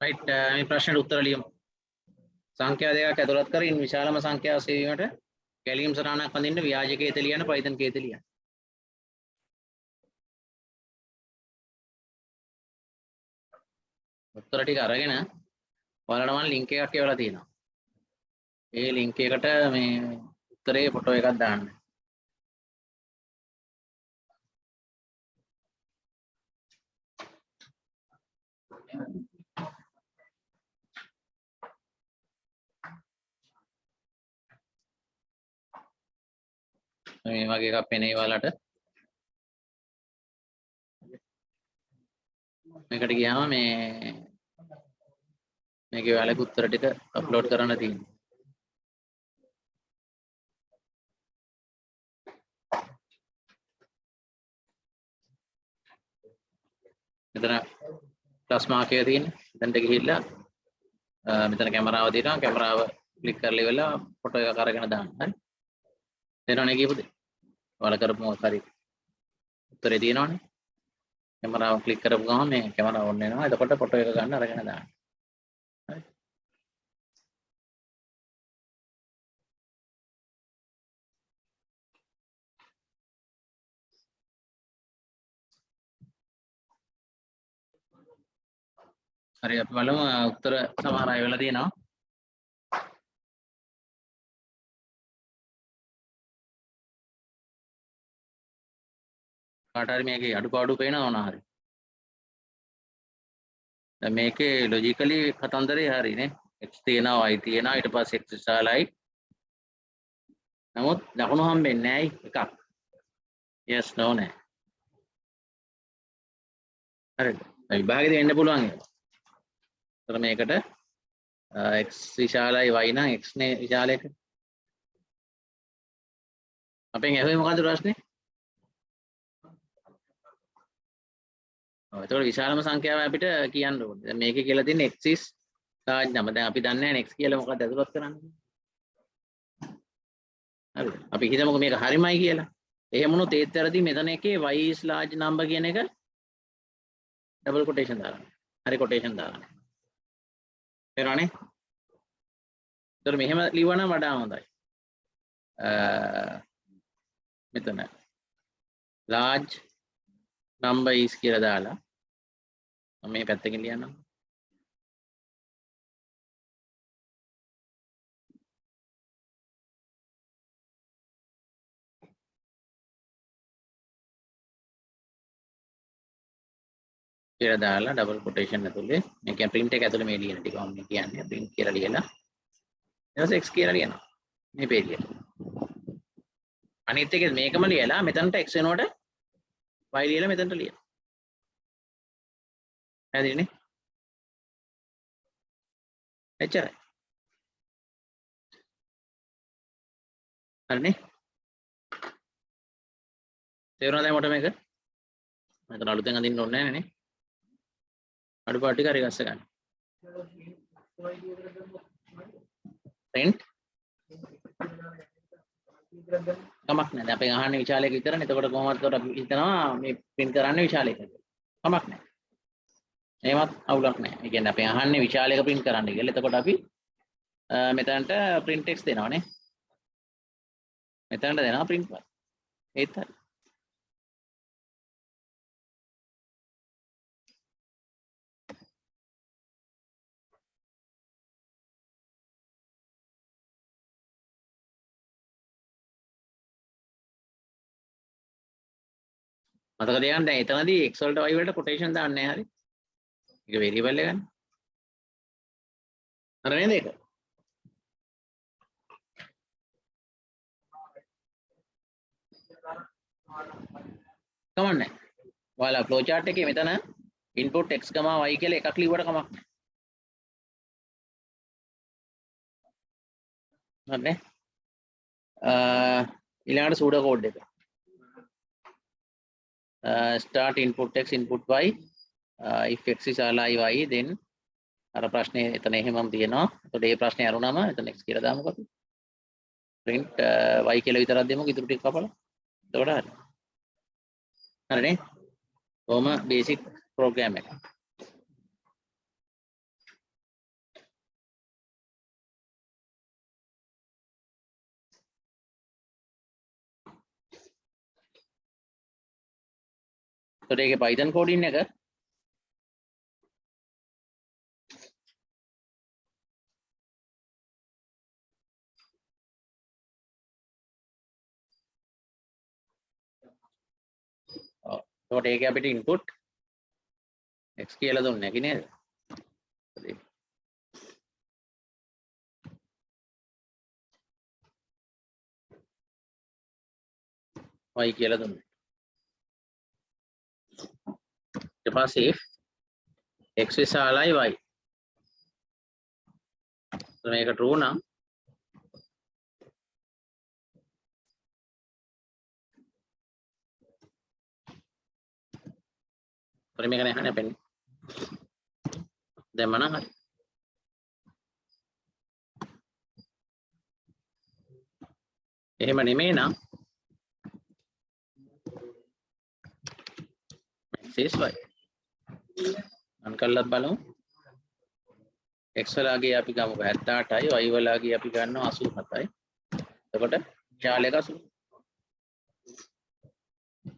right මේ ප්‍රශ්නෙට උත්තර ලියමු. සංඛ්‍යා දෙකක් ඇතුළත් කරින් විශාලම සංඛ්‍යාව සෙවීමට කැලීම් සටහනක් අඳින්න ව්‍යාජකේත ලියන පයිතන් කේත ලියන. උත්තර ටික අරගෙන ඔයාලට මම ලින්ක් එකක් එවලා තියෙනවා. ඒ ලින්ක් එකට මේ උත්තරේ ෆොටෝ එකක් දාන්න. මේ වගේ එකක් පෙනේ ඔයාලට. මේකට ගියාම මේකේ ඔයාලගේ උත්තර ටික අප්ලෝඩ් කරන්න තියෙනවා. මෙතන ප්ලස් මාක් එක තියෙන්නේ. එතනට ගිහිල්ලා මෙතන කැමරාව තියෙනවා. කැමරාව ක්ලික් කරලා ඉවරලා ෆොටෝ එකක් අරගෙන දාන්න. හරි. තේරෙනවනේ කියපු දේ. ඔයාලා කරපු මොකක් හරි උත්තරේ තියෙනවනේ. කැමරාව ක්ලික් කරපු ගමන් මේ කැමරාව ඔන් වෙනවා. එතකොට ෆොටෝ එක ගන්න අරගෙන දාන්න. හරි. හරි අපි බලමු උත්තර සමහර අය වෙලා තියෙනවා. කාට හරි මේකේ අඩුපාඩු පේනවද හරි. දැන් මේකේ ලොජිකලි කතන්දරේ හරිනේ. x තියෙනවා y තියෙනවා ඊට පස්සේ x විශාලයි. නමුත් ලකුණු හම්බෙන්නේ නැහැයි එකක්. yes no නෑ. හරිද? විභාගෙදී එන්න පුළුවන් ඒක. ඒතර මේකට x විශාලයි y නම් x නේ විශාල එක. අපෙන් ඇහුවේ මොකද්ද ප්‍රශ්නේ? ඔව් ඒතකොට විශාලම සංඛ්‍යාව අපිට කියන්න ඕනේ. දැන් මේකේ කියලා තියෙන x is large number. දැන් අපි දන්නේ නැහැ x කියලා මොකක්ද ඇතුළත් කරන්නේ. හරිද? අපි හිතමුකෝ මේක හරිමයි කියලා. එහෙම වුණොත් ඒත් වැරදි මෙතන එකේ y is large number කියන එක ඩබල් කොටේෂන් දාගන්න. හරි කොටේෂන් දාගන්න. තේරුණානේ? ඒතර මෙහෙම ලියවනම් වඩා හොඳයි. මෙතන large number is කියලා දාලා මම මේ පැත්තකින් ලියන්නම්. කියලා දාලා ඩබල් කොටේෂන් ඇතුලේ මේ කියන්නේ print එක ඇතුලේ මේ ලියන ටික මම කියන්නේ print කියලා ලියලා ඊට පස්සේ x කියලා ලියනවා මේ පේජියට. අනිත් එකේ මේකම ලියලා මෙතනට x වෙනකොට y ලියලා මෙතනට ලියනවා. හරිනේ? එච්චරයි. හරිනේ? තේරුණාද මට මේක? මෙතන අලුතෙන් අදින්න ඕනේ නැහැ නේ. අඩුපාඩු ටික හරි ගස්ස ගන්න. print කමක් නැහැ. අපි අහන්නේ විශාලයක විතරනේ. එතකොට කොහොමද අපි හිතනවා මේ print කරන්නේ විශාලයක. කමක් නැහැ. එහෙමත් අවුලක් නැහැ. ඒ කියන්නේ අපි අහන්නේ විශාලයක print කරන්න කියලා. එතකොට අපි මෙතනට print text දෙනවානේ. මෙතනට දෙනවා print one. ඒත් හරි. මතක තියාගන්න දැන් එතනදී x වලට y වලට කොටේෂන් දාන්නේ නැහැ හරි. ඒක වේරියබල් එක ගන්න. හරි නේද ඒක? කමන්නේ. ඔයාලා ෆ්ලෝ chart එකේ මෙතන input x, y කියලා එකක් ලියුවට කමක් නැහැ. හරිනේ? ඊළඟට pseudo code එක. Start input x input y if x is alive y then අර ප්‍රශ්නේ එතන එහෙමම තියෙනවා. එතකොට මේ ප්‍රශ්නේ අරුණාම එතන x කියලා දාමුකෝ අපි. print y කියලා විතරක් දෙමුකෝ ඉතුරු ටික කපලා. එතකොට හරි. හරිනේ? කොහොම බේසික් ප්‍රෝග්‍රෑම් එක. එතකොට ඒකේ Python coding එක එතකොට ඒකේ අපිට input x කියලා දුන්නේ නැකි නේද? y කියලා දුන්නේ. ඊට පස්සේ x විශාලයි y. මේක true නම් මේක නෑ හරිය අපෙන්. දැන් මනම් හරි. එහෙම නෙමෙයි නම් x is y. අන්කල්ලත් බලමු. x වලගේ අපි ගමු 78යි y වලගේ අපි ගන්නවා 87යි. එතකොට ශාලයක 80.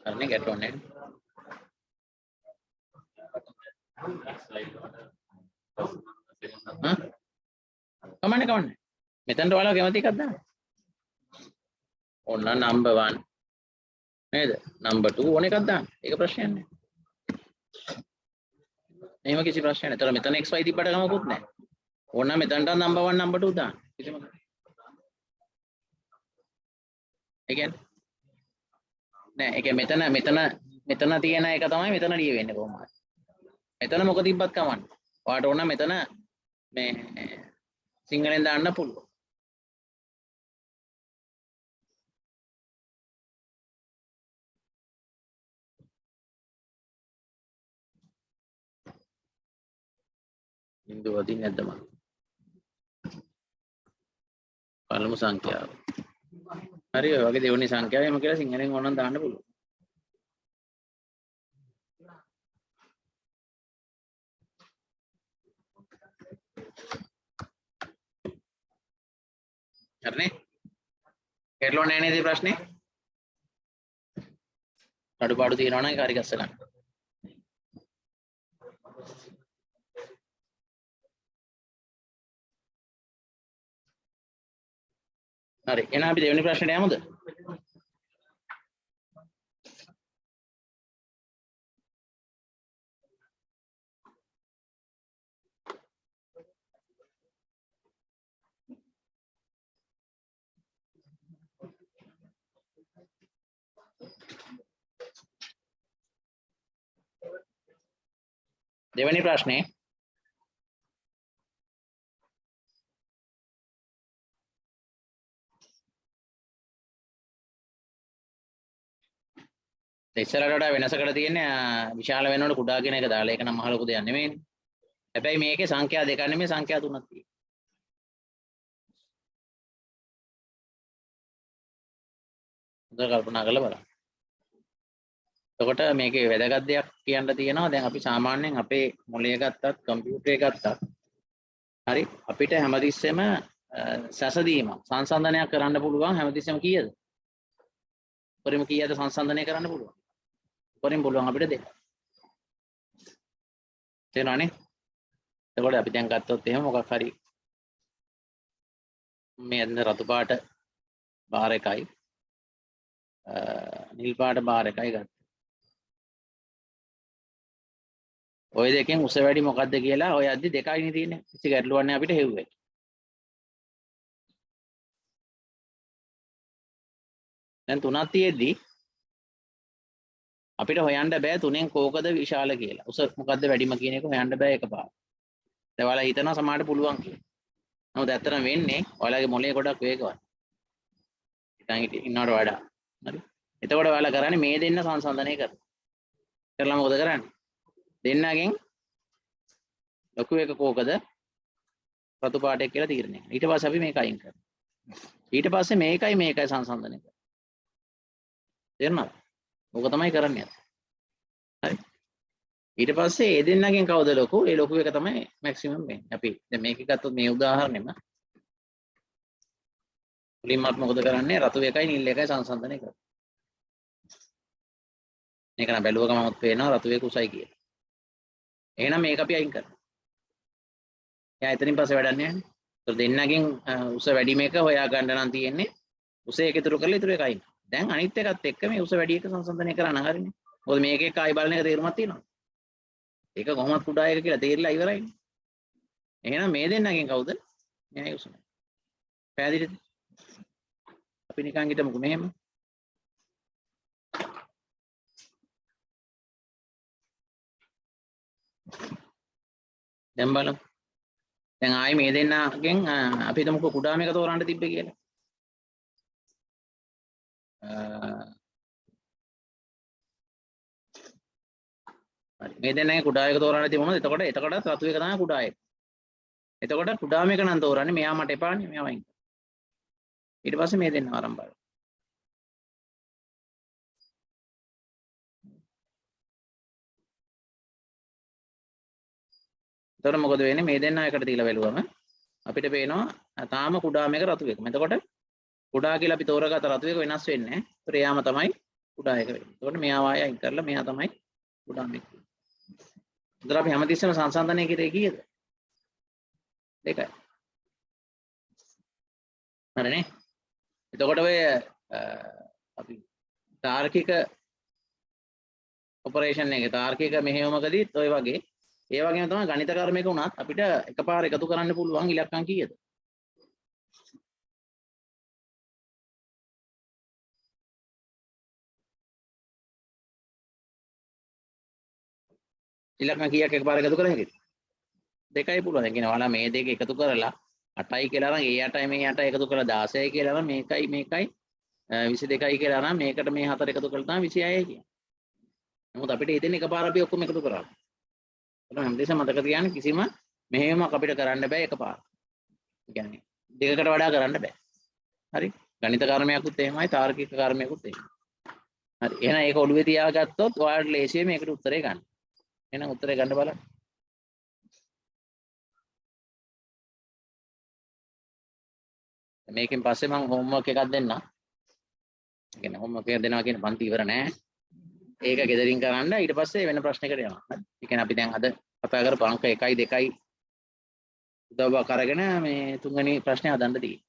හරිනේ ගැටුන්නේ. කමන්නේ. මෙතනට ඔයාලා කැමති එකක් දාන්න. ඔන්න number 1 නේද? number 2 ඕන එකක් දාන්න. ඒක ප්‍රශ්නයක් නෑ. එහෙම කිසි ප්‍රශ්නයක් නෑ. ඒතර මෙතන xy තිබ්බට ගමකුත් නෑ. ඕන නම් මෙතනට number 1 number 2 දාන්න. කිසිම ඒ කියන්නේ නෑ ඒක මෙතන තියෙන එක තමයි මෙතන ලියවෙන්නේ කොහොමද? මෙතන මොකද තිබ්බත් කමන්නේ. ඔයාලට ඕන නම් මෙතන මේ සිංහලෙන් දාන්න පුළුවන්. බිඳුව වදින්නේ නැද්ද මම? පළමු සංඛ්‍යාව. හරි ඔය වගේ දෙවෙනි සංඛ්‍යාව එහෙම කියලා සිංහලෙන් ඕනනම් දාන්න පුළුවන්. හරිනේ? කෙරළෝ නැහැ නේද ප්‍රශ්නේ? අඩුපාඩු තියෙනවා නම් ඒක හරි ගස්ස ගන්න. හරි එහෙනම් අපි දෙවෙනි ප්‍රශ්නෙට යමුද? දෙවෙනි ප්‍රශ්නේ ඉස්සරහට වඩා වෙනසකට තියෙන්නේ විශාල වෙනකොට කුඩා කියන එක දාලා ඒක නම් මහ ලොකු දෙයක් නෙමෙයිනේ. හැබැයි මේකේ සංඛ්‍යා දෙකක් නෙමෙයි සංඛ්‍යා තුනක් තියෙනවා. හොඳට කල්පනා කරලා බලන්න. එතකොට මේකේ වැදගත් දෙයක් කියන්න තියෙනවා. දැන් අපි සාමාන්‍යයෙන් අපේ මොලේ ගත්තත් කම්පියුටරේ ගත්තත් හරි අපිට හැමතිස්සෙම සැසදීම සංසන්දනයක් කරන්න පුළුවන් හැමතිස්සෙම කීයද? උපරිම කීයද සංසන්දනය කරන්න පුළුවන්? උපරිම පුළුවන් අපිට දෙක. තේරෙනවනේ? එතකොට අපි දැන් ගත්තොත් එහෙම මොකක් හරි මේ අද රතු පාට බාර් එකයි නිල් පාට බාර් එකයි ගත්තා. ඔය දෙකෙන් උස වැඩි මොකද්ද කියලා ඔය අද්දි දෙකයිනේ තියෙන්නේ. කිසි ගැටලුවක් නැහැ අපිට හෙව්වේ. දැන් තුනක් තියෙද්දි අපිට හොයන්න බෑ තුනෙන් කෝකද විශාල කියලා. උස මොකද්ද වැඩිම කියන එක හොයන්න බෑ එකපාර. දැන් ඔයාලා හිතනවා සමහරට පුළුවන් කියලා. නමුත් ඇත්තටම වෙන්නේ ඔයාලගේ මොලේ ගොඩක් වේගවත්. හිතන් ඉන්නවට වඩා. හරි. එතකොට ඔයාලා කරන්නේ මේ දෙන්න සංසන්දනය කරනවා. කරලා මොකද කරන්නේ? දෙන්නගෙන් ලොකු එක කෝකද රතු පාටයක් කියලා තීරණය කරනවා. ඊට පස්සේ අපි මේක අයින් කරනවා. ඊට පස්සේ මේකයි සංසන්දනය කරනවා. තේරුණාද? ඕක තමයි කරන්නේ. හරි. ඊට පස්සේ ඒ දෙන්නගෙන් කවුද ලොකු? ඒ ලොකු එක තමයි මැක්සිමම් වෙන්නේ. අපි දැන් මේක ගත්තොත් මේ උදාහරණෙම මුලින්ම අපි මොකද කරන්නේ? රතු එකයි නිල් එකයි සංසන්දනය කරනවා. මේක නම් බැලුව ගමන්ත් පේනවා රතු එක උසයි කියලා. එහෙනම් මේක අපි අයින් කරනවා. එයා එතනින් පස්සේ වැඩක් නැහැ නේ. ඒතර දෙන්නගෙන් උස වැඩි මේක හොයා ගන්න නම් තියෙන්නේ උස එක ඉතුරු කරලා ඉතුරු එක අයින්. දැන් අනිත් එකත් එක්ක මේ උස වැඩි එක සංසන්දනය කරන්න හරිනේ. මොකද මේකේ කායි බලන එක තේරුමක් තියෙනවා. ඒක කොහොමද කුඩා එක කියලා තේරිලා ඉවරයිනේ. එහෙනම් මේ දෙන්නගෙන් කවුද? මෙයයි උස. පැහැදිලිද? අපි නිකන් හිතමුකෝ මෙහෙම. දැන් බලමු. දැන් ආයේ මේ දෙන්නගෙන් අපි හිතමුකෝ කුඩා මේක තෝරන්න තිබ්බේ කියලා. හරි. මේ දෙන්නගෙන් කුඩා එක තෝරන්න තිබුණොත් එතකොටත් රතු එක තමයි කුඩා එක. එතකොට කුඩා මේක නම් තෝරන්නේ මෙයා මට එපානේ මෙයා වයින්. ඊට පස්සේ මේ දෙන්න ආරම්භ කරනවා. එතකොට මොකද වෙන්නේ මේ දෙන්න එකට තියලා බැලුවම අපිට පේනවා තාම කුඩා මේක රතු එක. එතකොට කුඩා කියලා අපි තෝරගත්ත රතු එක වෙනස් වෙන්නේ නැහැ. ඒතර එයාම තමයි කුඩා එක වෙන්නේ. එතකොට මෙයා වාය අයින් කරලා මෙයා තමයි කුඩා මේක. එතකොට අපි හැමතිස්සෙම සංසන්දනය කරේ කීයද? 2යි. හරිනේ. එතකොට ඔය අපි තාර්කික ඔපරේෂන් එකේ තාර්කික මෙහෙයුමකදීත් ඔය වගේ ඒ වගේම තමයි ගණිත කර්මයක වුණත් අපිට එකපාර එකතු කරන්න පුළුවන් ඉලක්කම් කීයද? ඉලක්කම් කීයක් එකපාර එකතු කර හැකිද? 2යි පුළුවන්. ඒ කියන්නේ ඔයාලා මේ දෙක එකතු කරලා 8යි කියලා නම් ඒ 8යි මේ 8යි එකතු කරලා 16යි කියලා නම් මේකයි 22යි කියලා නම් මේකට මේ 4 එකතු කරලා තමයි 26යි කියන්නේ. නමුත් අපිට හිතෙන එකපාර අපි ඔක්කොම එකතු කරා. ඒක හැමදේශම මතක තියාගන්න කිසිම මෙහෙයුමක් අපිට කරන්න බෑ එකපාර. ඒ කියන්නේ දෙකකට වඩා කරන්න බෑ. හරි? ගණිත කර්මයක්ුත් එහෙමයි තාර්කික කර්මයක්ුත් එහෙමයි. හරි. එහෙනම් ඒක ඔළුවේ තියාගත්තොත් ඔයාලට ලේසියෙන් මේකට උත්තරේ ගන්න. එහෙනම් උත්තරේ ගන්න බලන්න. මේකෙන් පස්සේ මම හෝම්වර්ක් එකක් දෙන්නම්. ඒ කියන්නේ හෝම්වර්ක් එකක් දෙනවා කියන පන්ති ඉවර නෑ. ඒක ගෙදරින් කරන්න ඊට පස්සේ වෙන ප්‍රශ්නයකට යනවා. හරි. ඒ කියන්නේ අපි දැන් අද කතා කරපු අංක 1යි 2යි උදව්වක් අරගෙන මේ තුන්වෙනි ප්‍රශ්නේ හදන්න තියෙන්නේ.